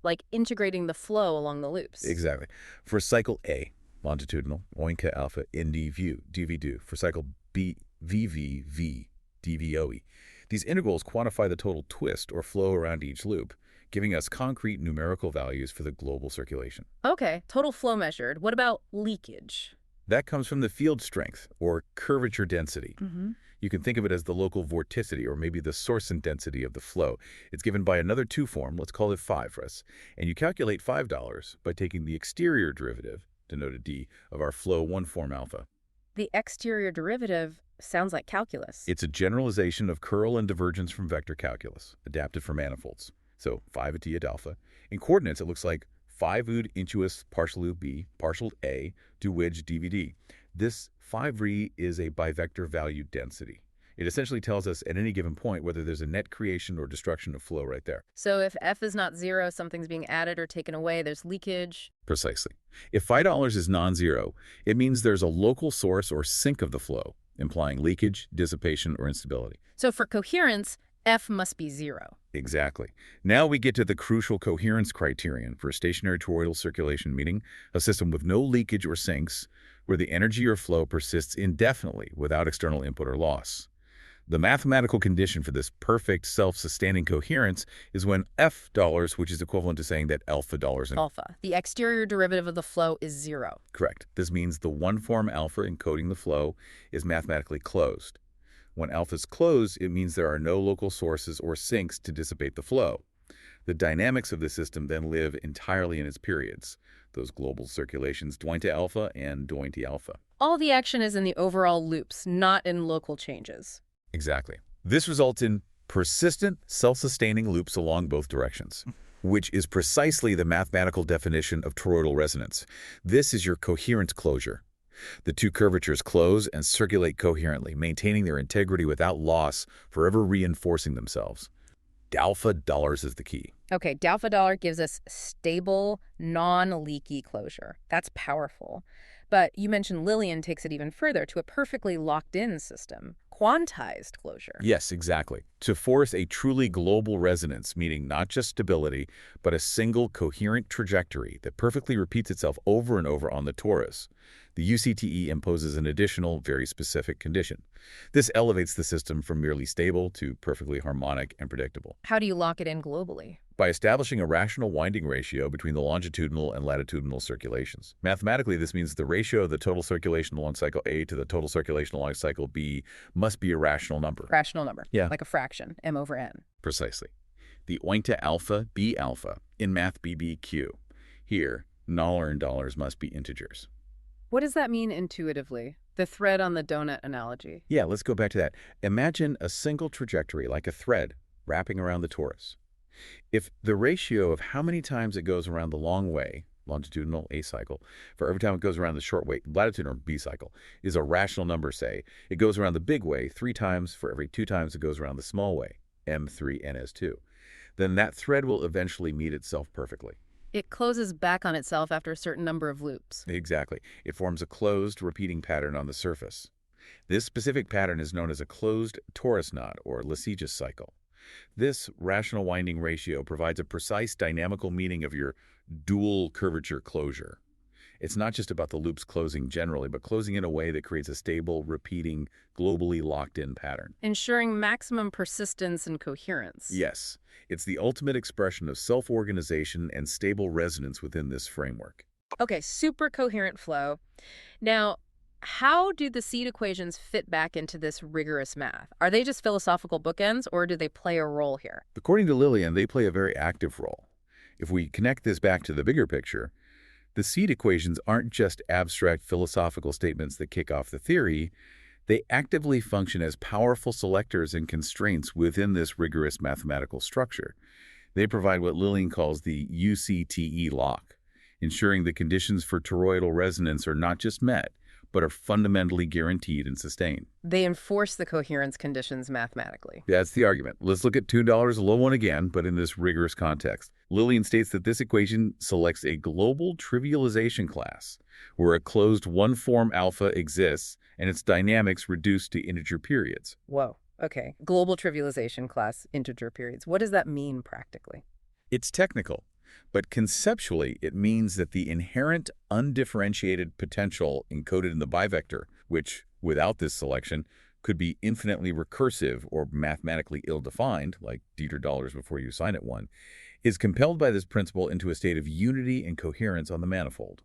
Like integrating the flow along the loops. Exactly. For cycle A, longitudinal, oinka alpha, nd view, dv For cycle B, vv, dvoe. These integrals quantify the total twist or flow around each loop, giving us concrete numerical values for the global circulation. Okay, total flow measured. What about leakage? That comes from the field strength, or curvature density. You can think of it as the local vorticity, or maybe the source and density of the flow. It's given by another two-form, let's call it phi for us, and you calculate $5 by taking the exterior derivative, denoted d, of our flow one-form alpha. The exterior derivative sounds like calculus. It's a generalization of curl and divergence from vector calculus, adapted for manifolds. So 5 at d at alpha. In coordinates, it looks like 5 ud intuus partial u b partial a do widge dvd. This 5 re is a bivector value density. It essentially tells us at any given point whether there's a net creation or destruction of flow right there. So if f is not 0, something's being added or taken away, there's leakage. Precisely. If $5 is non-zero, it means there's a local source or sink of the flow, implying leakage, dissipation, or instability. So for coherence, f must be 0. Exactly. Now we get to the crucial coherence criterion for a stationary toroidal circulation, meaning a system with no leakage or sinks, where the energy or flow persists indefinitely without external input or loss. The mathematical condition for this perfect self-sustaining coherence is when $f, which is equivalent to saying that alpha dollars... Alpha. The exterior derivative of the flow is 0. Correct. This means the one-form alpha encoding the flow is mathematically closed. When alpha is closed, it means there are no local sources or sinks to dissipate the flow. The dynamics of the system then live entirely in its periods, those global circulations dointa alpha and dointi alpha. All the action is in the overall loops, not in local changes. Exactly. This results in persistent, self-sustaining loops along both directions, which is precisely the mathematical definition of toroidal resonance. This is your coherence closure. The two curvatures close and circulate coherently, maintaining their integrity without loss, forever reinforcing themselves. Alpha dollars is the key. Okay, alpha dollar gives us stable, non-leaky closure. That's powerful. But you mentioned Lilien takes it even further to a perfectly locked-in system, quantized closure. Yes, exactly. To force a truly global resonance, meaning not just stability, but a single coherent trajectory that perfectly repeats itself over and over on the torus, the UCTE imposes an additional, very specific condition. This elevates the system from merely stable to perfectly harmonic and predictable. How do you lock it in globally? By establishing a rational winding ratio between the longitudinal and latitudinal circulations. Mathematically, this means the ratio of the total circulation along cycle A to the total circulation along cycle B must be a rational number. Rational number. Yeah. Like a fraction, m over n. Precisely. The ointa alpha, B alpha, in math BBQ. Here, $, and dollars must be integers. What does that mean intuitively? The thread on the donut analogy. Yeah, let's go back to that. Imagine a single trajectory like a thread wrapping around the torus. If the ratio of how many times it goes around the long way, longitudinal A cycle, for every time it goes around the short way, latitudinal B cycle, is a rational number, say, it goes around the big way 3 times for every 2 times it goes around the small way, M3NS2, then that thread will eventually meet itself perfectly. It closes back on itself after a certain number of loops. Exactly. It forms a closed, repeating pattern on the surface. This specific pattern is known as a closed torus knot, or Lissajous cycle. This rational winding ratio provides a precise dynamical meaning of your dual curvature closure. It's not just about the loops closing generally, but closing in a way that creates a stable, repeating, globally locked-in pattern. Ensuring maximum persistence and coherence. Yes. It's the ultimate expression of self-organization and stable resonance within this framework. Okay, super coherent flow. Now, how do the seed equations fit back into this rigorous math? Are they just philosophical bookends, or do they play a role here? According to Lilien, they play a very active role. If we connect this back to the bigger picture, the seed equations aren't just abstract philosophical statements that kick off the theory. They actively function as powerful selectors and constraints within this rigorous mathematical structure. They provide what Lilien calls the UCTE lock, ensuring the conditions for toroidal resonance are not just met, but are fundamentally guaranteed and sustained. They enforce the coherence conditions mathematically. That's the argument. Let's look at $2 a low one again, but in this rigorous context. Lilien states that this equation selects a global trivialization class, where a closed one-form alpha exists and its dynamics reduced to integer periods. Whoa. Okay. Global trivialization class, integer periods. What does that mean practically? It's technical, but conceptually it means that the inherent undifferentiated potential encoded in the bivector, which, without this selection, could be infinitely recursive or mathematically ill-defined, like Dieter dollars before you sign it one, is compelled by this principle into a state of unity and coherence on the manifold.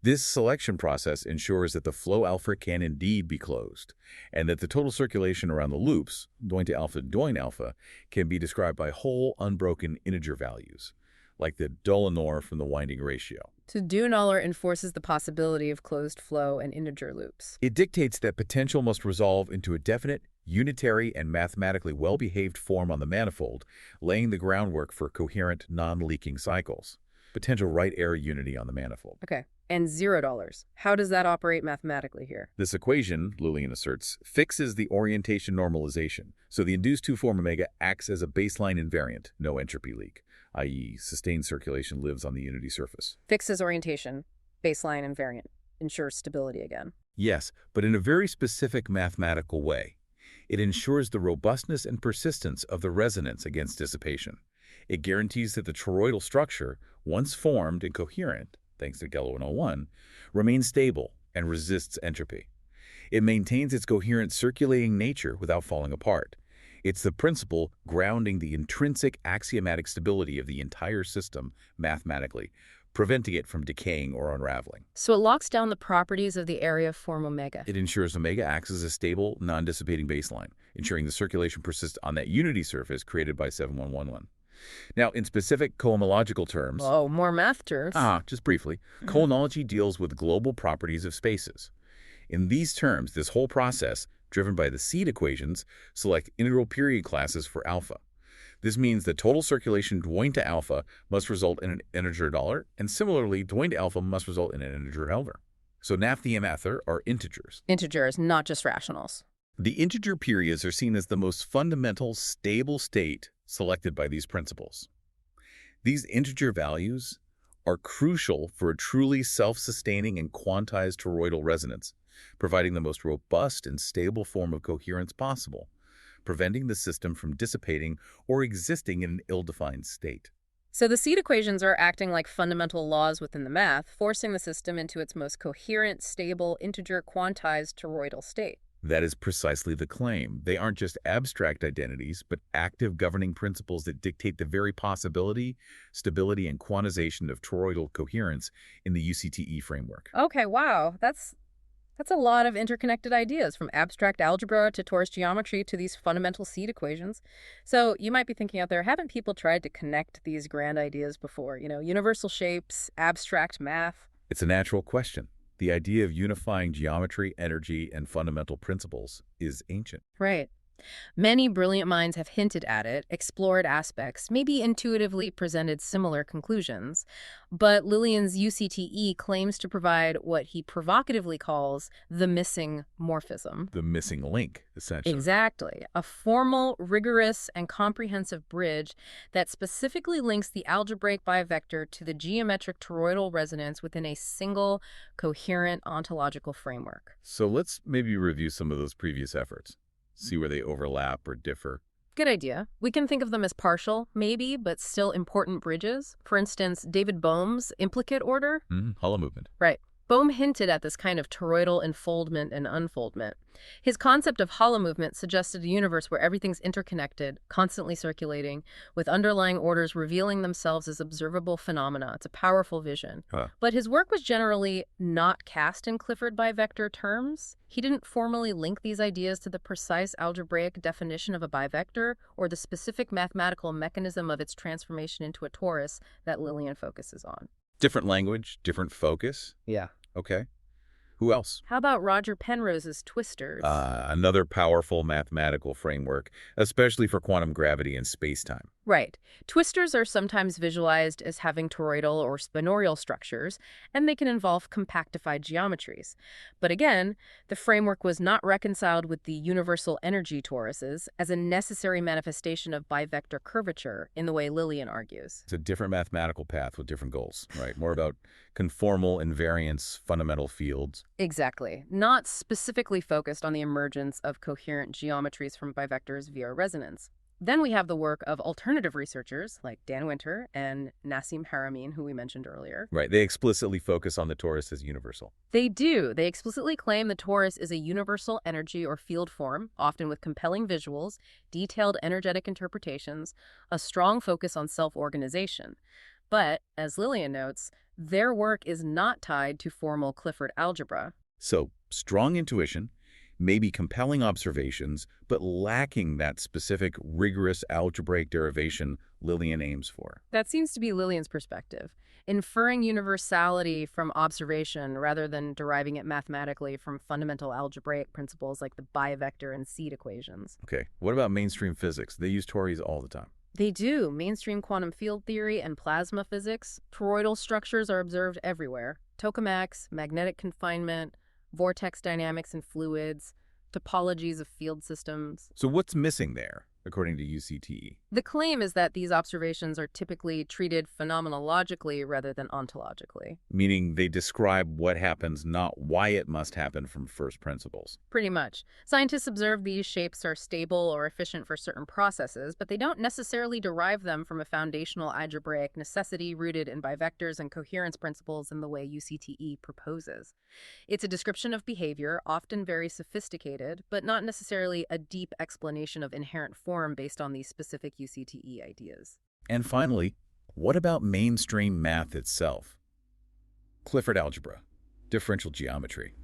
This selection process ensures that the flow alpha can indeed be closed, and that the total circulation around the loops, doin alpha, can be described by whole unbroken integer values, like the Dollinor from the winding ratio. So Dunaller enforces the possibility of closed flow and integer loops. It dictates that potential must resolve into a definite, unitary, and mathematically well-behaved form on the manifold, laying the groundwork for coherent, non-leaking cycles. Potential right-error unity on the manifold. Okay. And $0. How does that operate mathematically here? This equation, Lilien asserts, fixes the orientation normalization, so the induced two-form omega acts as a baseline invariant, no entropy leak, i.e. sustained circulation lives on the unity surface. Fixes orientation, baseline invariant, ensures stability again. Yes, but in a very specific mathematical way. It ensures the robustness and persistence of the resonance against dissipation. It guarantees that the toroidal structure, once formed and coherent, thanks to Gello 101, remains stable and resists entropy. It maintains its coherent circulating nature without falling apart. It's the principle grounding the intrinsic axiomatic stability of the entire system mathematically, preventing it from decaying or unraveling. So it locks down the properties of the area form omega. It ensures omega acts as a stable, non-dissipating baseline, ensuring the circulation persists on that unity surface created by 7111. Now, in specific cohomological terms... Oh, more math terms. Just briefly. Cohomology deals with global properties of spaces. In these terms, this whole process, driven by the seed equations, select integral period classes for alpha. This means that total circulation dwoin to alpha must result in an integer dollar, and similarly, dwoin to alpha must result in an integer elver. So naphtha and mather are integers. Integers, not just rationals. The integer periods are seen as the most fundamental, stable state selected by these principles. These integer values are crucial for a truly self-sustaining and quantized toroidal resonance, providing the most robust and stable form of coherence possible, preventing the system from dissipating or existing in an ill-defined state. So the seed equations are acting like fundamental laws within the math, forcing the system into its most coherent, stable, integer, quantized toroidal state. That is precisely the claim. They aren't just abstract identities, but active governing principles that dictate the very possibility, stability, and quantization of toroidal coherence in the UCTE framework. Okay, wow. That's a lot of interconnected ideas, from abstract algebra to torus geometry to these fundamental seed equations. So you might be thinking out there, haven't people tried to connect these grand ideas before? Universal shapes, abstract math? It's a natural question. The idea of unifying geometry, energy, and fundamental principles is ancient. Right. Many brilliant minds have hinted at it, explored aspects, maybe intuitively presented similar conclusions. But Lilien's UCTE claims to provide what he provocatively calls the missing morphism. The missing link, essentially. Exactly. A formal, rigorous, and comprehensive bridge that specifically links the algebraic bivector to the geometric toroidal resonance within a single, coherent ontological framework. So let's maybe review some of those previous efforts. See where they overlap or differ. Good idea. We can think of them as partial, maybe, but still important bridges. For instance, David Bohm's implicate order. Hollow movement. Right. Bohm hinted at this kind of toroidal enfoldment and unfoldment. His concept of hollow movement suggested a universe where everything's interconnected, constantly circulating, with underlying orders revealing themselves as observable phenomena. It's a powerful vision. But his work was generally not cast in Clifford bivector terms. He didn't formally link these ideas to the precise algebraic definition of a bivector or the specific mathematical mechanism of its transformation into a torus that Lilien focuses on. Different language, different focus? Yeah. Okay. Who else? How about Roger Penrose's twistors? Another powerful mathematical framework, especially for quantum gravity and space-time. Right. Twistors are sometimes visualized as having toroidal or spinorial structures, and they can involve compactified geometries. But again, the framework was not reconciled with the universal energy toruses as a necessary manifestation of bivector curvature in the way Lilien argues. It's a different mathematical path with different goals, right? More about conformal invariance fundamental fields. Exactly. Not specifically focused on the emergence of coherent geometries from bivectors via resonance. Then we have the work of alternative researchers like Dan Winter and Nassim Haramein, who we mentioned earlier. Right. They explicitly focus on the torus as universal. They do. They explicitly claim the torus is a universal energy or field form, often with compelling visuals, detailed energetic interpretations, a strong focus on self-organization. But, as Lilien notes, their work is not tied to formal Clifford algebra. So, strong intuition, maybe compelling observations, but lacking that specific, rigorous algebraic derivation Lilien aims for. That seems to be Lilien's perspective, inferring universality from observation rather than deriving it mathematically from fundamental algebraic principles like the bivector and seed equations. Okay, what about mainstream physics? They use tories all the time. They do. Mainstream quantum field theory and plasma physics, toroidal structures are observed everywhere. Tokamaks, magnetic confinement, vortex dynamics in fluids, topologies of field systems. So what's missing there, according to UCTE? The claim is that these observations are typically treated phenomenologically rather than ontologically. Meaning they describe what happens, not why it must happen from first principles. Pretty much. Scientists observe these shapes are stable or efficient for certain processes, but they don't necessarily derive them from a foundational algebraic necessity rooted in bivectors and coherence principles in the way UCTE proposes. It's a description of behavior, often very sophisticated, but not necessarily a deep explanation of inherent form based on these specific UCTE ideas. And finally, what about mainstream math itself? Clifford algebra, differential geometry.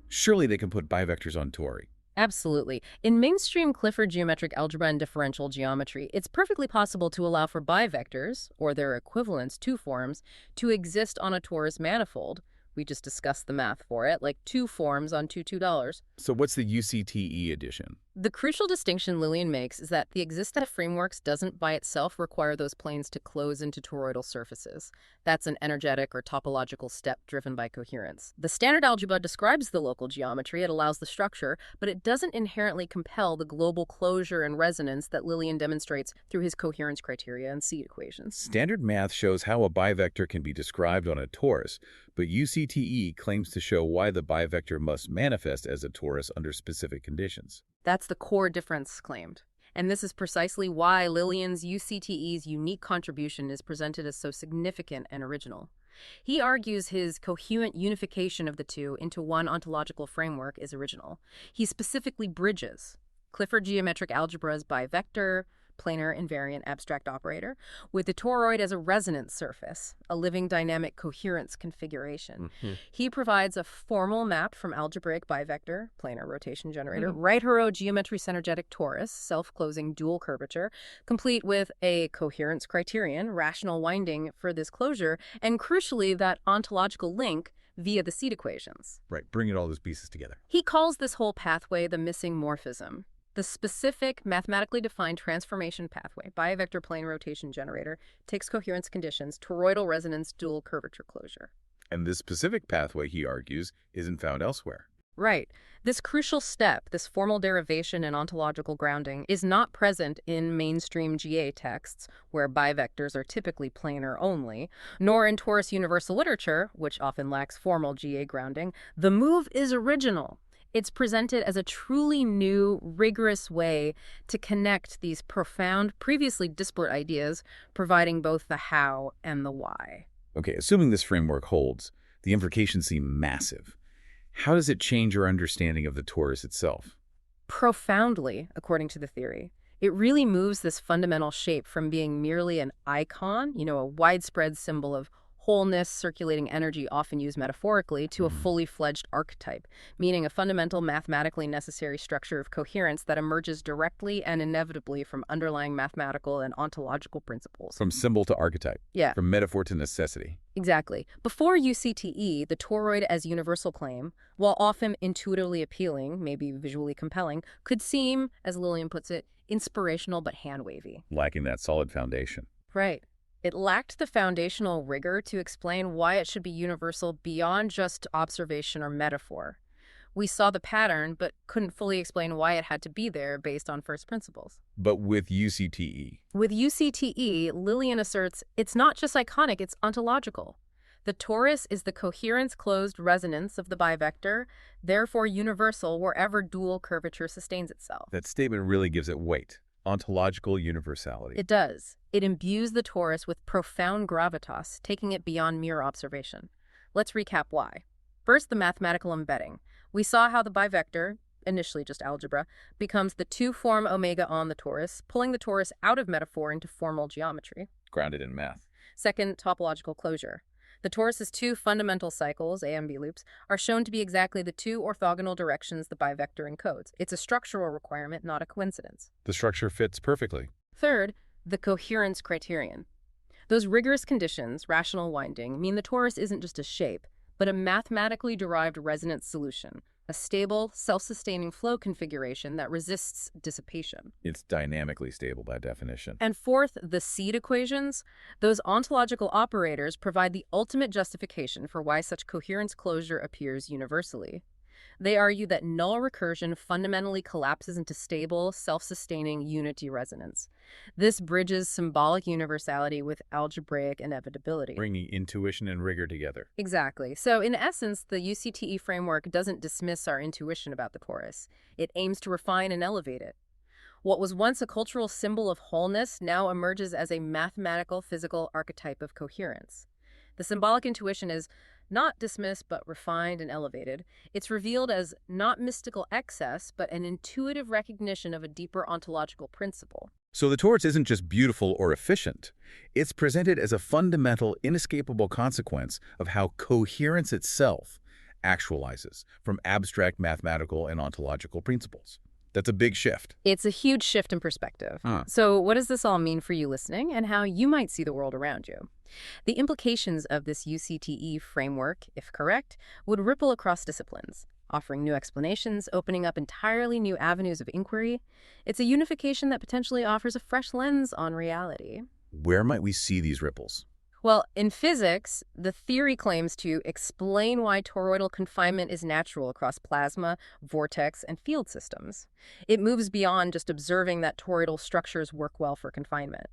Surely they can put bivectors on tori. Absolutely. In mainstream Clifford geometric algebra and differential geometry, it's perfectly possible to allow for bivectors, or their equivalents, two forms, to exist on a torus manifold. We just discussed the math for it, like two forms on two $2. So what's the UCTE edition? The crucial distinction Lilien makes is that the existence of frameworks doesn't by itself require those planes to close into toroidal surfaces. That's an energetic or topological step driven by coherence. The standard algebra describes the local geometry, it allows the structure, but it doesn't inherently compel the global closure and resonance that Lilien demonstrates through his coherence criteria and seed equations. Standard math shows how a bivector can be described on a torus, but UCTE claims to show why the bivector must manifest as a torus under specific conditions. That's the core difference claimed. And this is precisely why Lilien's UCTE's unique contribution is presented as so significant and original. He argues his coherent unification of the two into one ontological framework is original. He specifically bridges Clifford geometric algebra's bivector, planar invariant abstract operator, with the toroid as a resonance surface, a living dynamic coherence configuration. He provides a formal map from algebraic bivector, planar rotation generator, right-hero geometry synergetic torus, self-closing dual curvature, complete with a coherence criterion, rational winding for this closure, and crucially that ontological link via the seed equations. Right, bringing all those pieces together. He calls this whole pathway the missing morphism. The specific, mathematically defined transformation pathway, bivector plane rotation generator, takes coherence conditions, toroidal resonance, dual curvature closure. And this specific pathway, he argues, isn't found elsewhere. Right. This crucial step, this formal derivation and ontological grounding, is not present in mainstream GA texts, where bivectors are typically planar only, nor in torus universal literature, which often lacks formal GA grounding. The move is original. It's presented as a truly new, rigorous way to connect these profound, previously disparate ideas, providing both the how and the why. Okay, assuming this framework holds, The implications seem massive. How does it change our understanding of the torus itself? Profoundly, according to the theory. It really moves this fundamental shape from being merely an icon, a widespread symbol of wholeness, circulating energy often used metaphorically, to a fully fledged archetype, meaning a fundamental mathematically necessary structure of coherence that emerges directly and inevitably from underlying mathematical and ontological principles. From symbol to archetype. Yeah. From metaphor to necessity. Exactly. Before UCTE, the toroid as universal claim, while often intuitively appealing, maybe visually compelling, could seem, as Lilien puts it, inspirational but hand-wavy. Lacking that solid foundation. Right. It lacked the foundational rigor to explain why it should be universal beyond just observation or metaphor. We saw the pattern, but couldn't fully explain why it had to be there based on first principles. But with UCTE? With UCTE, Lilien asserts it's not just iconic, it's ontological. The torus is the coherence-closed resonance of the bivector, therefore universal wherever dual curvature sustains itself. That statement really gives it weight. Ontological universality. It does. It imbues the torus with profound gravitas, taking it beyond mere observation. Let's recap why. First, the mathematical embedding. We saw how the bivector, initially just algebra, becomes the two-form omega on the torus, pulling the torus out of metaphor into formal geometry. Grounded in math. Second, topological closure. The torus's two fundamental cycles, A and B loops, are shown to be exactly the two orthogonal directions the bivector encodes. It's a structural requirement, not a coincidence. The structure fits perfectly. Third, the coherence criterion. Those rigorous conditions, rational winding, mean the torus isn't just a shape, but a mathematically derived resonance solution, a stable, self-sustaining flow configuration that resists dissipation. It's dynamically stable by definition. And fourth, the seed equations. Those ontological operators provide the ultimate justification for why such coherence closure appears universally. They argue that null recursion fundamentally collapses into stable, self-sustaining unity resonance. This bridges symbolic universality with algebraic inevitability. Bringing intuition and rigor together. Exactly. So in essence, the UCTE framework doesn't dismiss our intuition about the torus. It aims to refine and elevate it. What was once a cultural symbol of wholeness now emerges as a mathematical physical archetype of coherence. The symbolic intuition is not dismissed but refined and elevated. It's revealed as not mystical excess, but an intuitive recognition of a deeper ontological principle. So the torus isn't just beautiful or efficient. It's presented as a fundamental, inescapable consequence of how coherence itself actualizes from abstract mathematical and ontological principles. That's a big shift. It's a huge shift in perspective. So what does this all mean for you listening and how you might see the world around you? The implications of this UCTE framework, if correct, would ripple across disciplines, offering new explanations, opening up entirely new avenues of inquiry. It's a unification that potentially offers a fresh lens on reality. Where might we see these ripples? Well, in physics, the theory claims to explain why toroidal confinement is natural across plasma, vortex, and field systems. It moves beyond just observing that toroidal structures work well for confinement.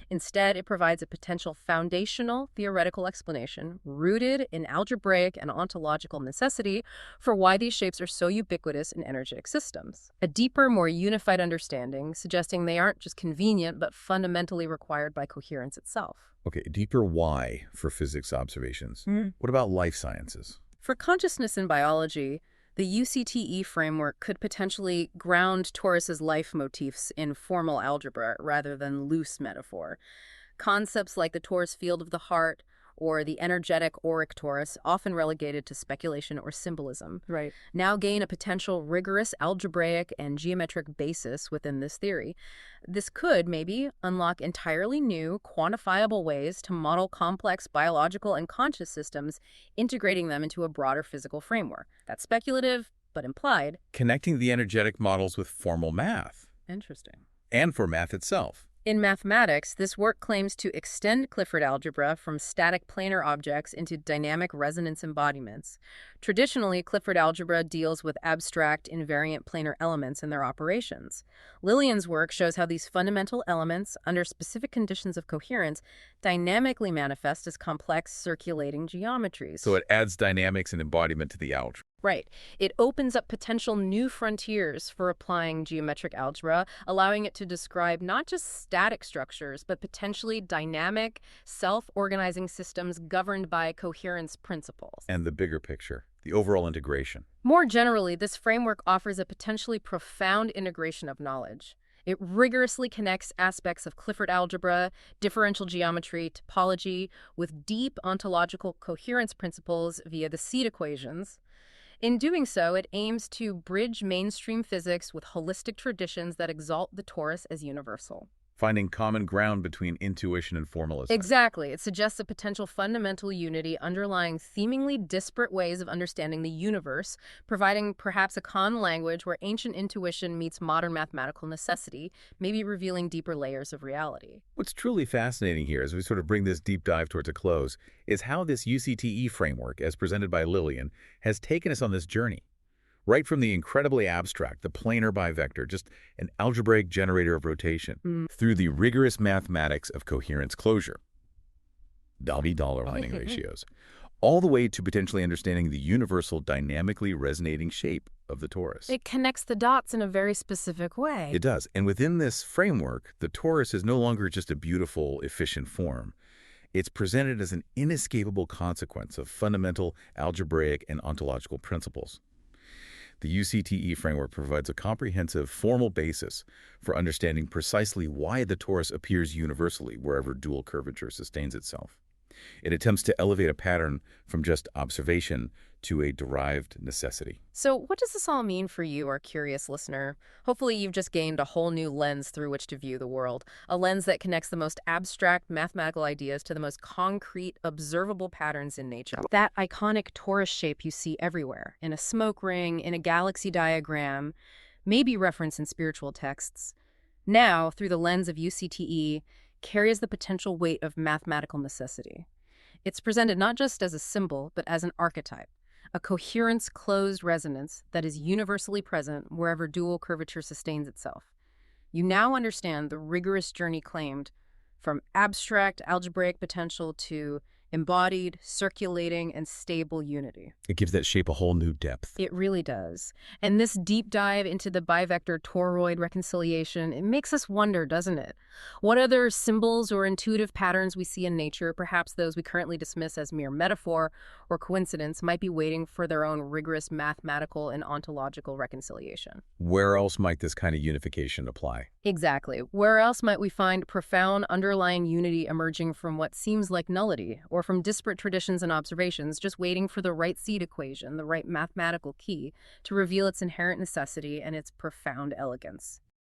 Instead, it provides a potential foundational theoretical explanation rooted in algebraic and ontological necessity for why these shapes are so ubiquitous in energetic systems. A deeper, more unified understanding, suggesting they aren't just convenient but fundamentally required by coherence itself. Okay, deeper why for physics observations. What about life sciences? For consciousness in biology, the UCTE framework could potentially ground torus's life motifs in formal algebra rather than loose metaphor. Concepts like the torus field of the heart or the energetic auric torus, often relegated to speculation or symbolism, now gain a potential rigorous algebraic and geometric basis within this theory. This could, maybe, unlock entirely new, quantifiable ways to model complex biological and conscious systems, integrating them into a broader physical framework. That's speculative, but implied. Connecting the energetic models with formal math. Interesting. And for math itself. In mathematics, this work claims to extend Clifford Algebra from static planar objects into dynamic resonance embodiments. Traditionally, Clifford Algebra deals with abstract, invariant planar elements and their operations. Lilien's work shows how these fundamental elements, under specific conditions of coherence, dynamically manifest as complex circulating geometries. So it adds dynamics and embodiment to the algebra. Right. It opens up potential new frontiers for applying geometric algebra, allowing it to describe not just static structures, but potentially dynamic, self-organizing systems governed by coherence principles. And the bigger picture, the overall integration. More generally, this framework offers a potentially profound integration of knowledge. It rigorously connects aspects of Clifford algebra, differential geometry, topology, with deep ontological coherence principles via the seed equations. In doing so, it aims to bridge mainstream physics with holistic traditions that exalt the torus as universal. Finding common ground between intuition and formalism. Exactly. It suggests a potential fundamental unity underlying seemingly disparate ways of understanding the universe, providing perhaps a common language where ancient intuition meets modern mathematical necessity, maybe revealing deeper layers of reality. What's truly fascinating here, as we sort of bring this deep dive towards a close, is how this UCTE framework, as presented by Lilien, has taken us on this journey. Right from the incredibly abstract, the planar bivector, just an algebraic generator of rotation, through the rigorous mathematics of coherence closure, dollar lining ratios, all the way to potentially understanding the universal dynamically resonating shape of the torus. It connects the dots in a very specific way. It does. And within this framework, the torus is no longer just a beautiful, efficient form. It's presented as an inescapable consequence of fundamental algebraic and ontological principles. The UCTE framework provides a comprehensive, formal basis for understanding precisely why the torus appears universally wherever dual curvature sustains itself. It attempts to elevate a pattern from just observation to a derived necessity. So what does this all mean for you, our curious listener? Hopefully you've just gained a whole new lens through which to view the world, a lens that connects the most abstract mathematical ideas to the most concrete, observable patterns in nature. That iconic torus shape you see everywhere, in a smoke ring, in a galaxy diagram, maybe referenced in spiritual texts, now, through the lens of UCTE, carries the potential weight of mathematical necessity. It's presented not just as a symbol, but as an archetype, a coherence-closed resonance that is universally present wherever dual curvature sustains itself. You now understand the rigorous journey claimed from abstract algebraic potential to embodied, circulating, and stable unity. It gives that shape a whole new depth. It really does. And this deep dive into the bivector toroid reconciliation, it makes us wonder, doesn't it? What other symbols or intuitive patterns we see in nature, perhaps those we currently dismiss as mere metaphor or coincidence, might be waiting for their own rigorous mathematical and ontological reconciliation? Where else might this kind of unification apply? Exactly. Where else might we find profound underlying unity emerging from what seems like nullity, or from disparate traditions and observations, just waiting for the right seed equation, the right mathematical key, to reveal its inherent necessity and its profound elegance?